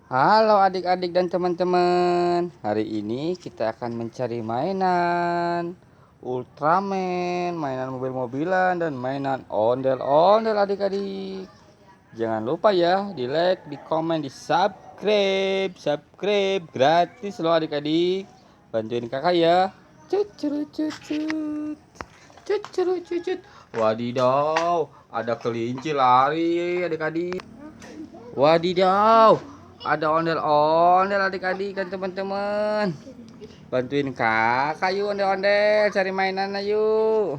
Halo adik-adik dan teman-teman. Hari ini kita akan mencari mainan Ultraman, mainan mobil-mobilan dan mainan ondel-ondel adik-adik. Jangan lupa ya, di like, di komen, di subscribe. Subscribe gratis loh adik-adik. Bantuin kakak ya. Cucut cucut. Cucut cucut. Wadidaw, ada kelinci lari adik-adik. Wadidaw, ada ondel-ondel adik-adik dan teman-teman. Bantuin kakak yuk ondel-ondel, cari mainan yuk.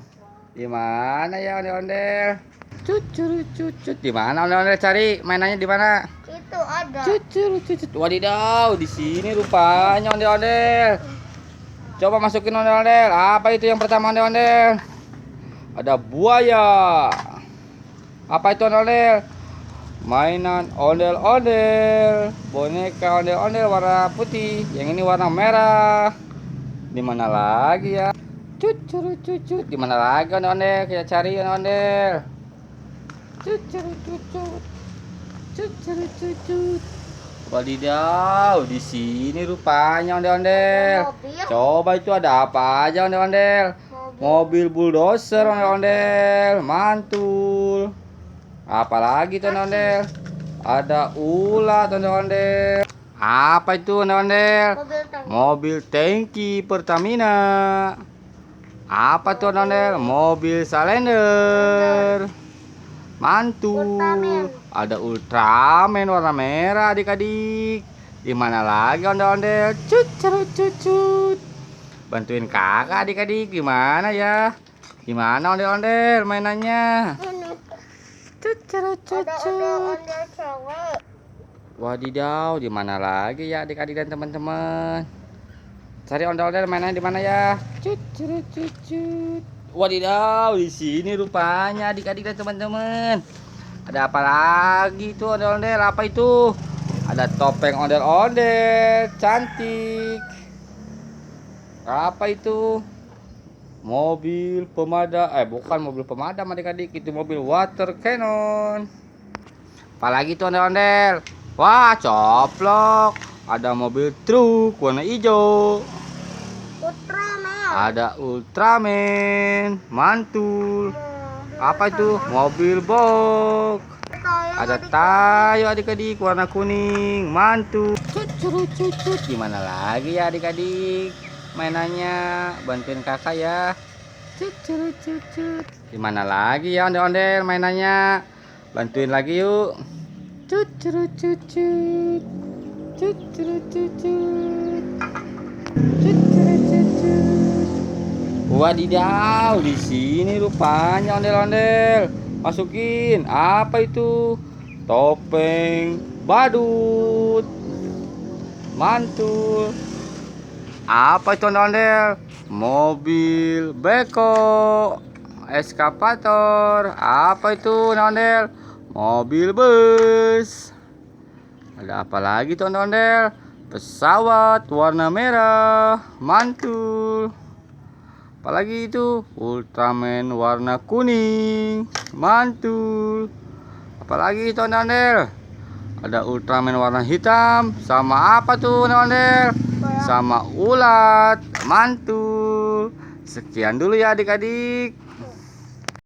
Di mana ya ondel-ondel? Cucut cucut. Di mana ondel-ondel cari mainannya di mana? Itu ada. Cucut cucut. Wadidaw, di sini rupanya ondel-ondel. Coba masukin ondel-ondel. Apa itu yang pertama ondel-ondel? Ada buaya. Apa itu ondel-ondel? Mainan ondel-ondel, boneka ondel-ondel warna putih, yang ini warna merah. Di mana lagi ya? Cucut cucut. Di mana lagi ondel-ondel? Kita cari ondel. Cucut cucut. Cucut cucut. Wadidaw, di sini rupanya ondel-ondel. Coba itu ada apa aja ondel-ondel? Mobil bulldozer ondel-ondel, mantul. Apalagi tuh ondel? Ada ulat ondel-ondel. Apa itu ondel-ondel? Mobil tangki Pertamina. Apa tuh ondel? Mobil Salender. Mantul. Ada Ultraman warna merah adik-adik. Di mana lagi ondel-ondel? Cucut cucut. Bantuin kakak adik-adik, gimana ya? Gimana ondel-ondel mainannya? Cucut cucut. Wadidaw, di mana lagi ya adik-adik dan teman-teman? Cari ondel-ondel mainan di mana ya? Cucut cucut. Wadidaw, di sini rupanya adik-adik dan teman-teman. Ada apa lagi tuh ondel-ondel? Apa itu? Ada topeng ondel-ondel, cantik. Apa itu? Mobil pemadam, bukan mobil pemadam adik-adik, itu mobil water cannon. Apalagi tuh ondel-ondel? Wah, coplok. Ada mobil truk warna hijau. Ultraman. Ada Ultraman, mantul. Apa itu? Mobil box. Ada Tayo adik-adik warna kuning, mantul. Cucut cucut. Gimana lagi ya adik-adik mainannya? Bantuin kakak ya. Cucut cucut. Gimana lagi ya ondel-ondel mainannya? Bantuin lagi yuk. Cucut cucut. Cucut cucut. Cucut cucut. Wadidaw, di sini rupanya ondel-ondel. Masukin. Apa itu? Topeng badut. Mantul. Apa itu ondel? Mobil beko, eskavator. Apa itu ondel? Mobil bus. Ada apa lagi tuh ondel? Pesawat warna merah, mantul. Apalagi itu? Ultraman warna kuning, mantul. Apalagi itu ondel? Ada Ultraman warna hitam. Sama apa tuh ondel? Sama ulat, mantul. Sekian dulu ya adik-adik.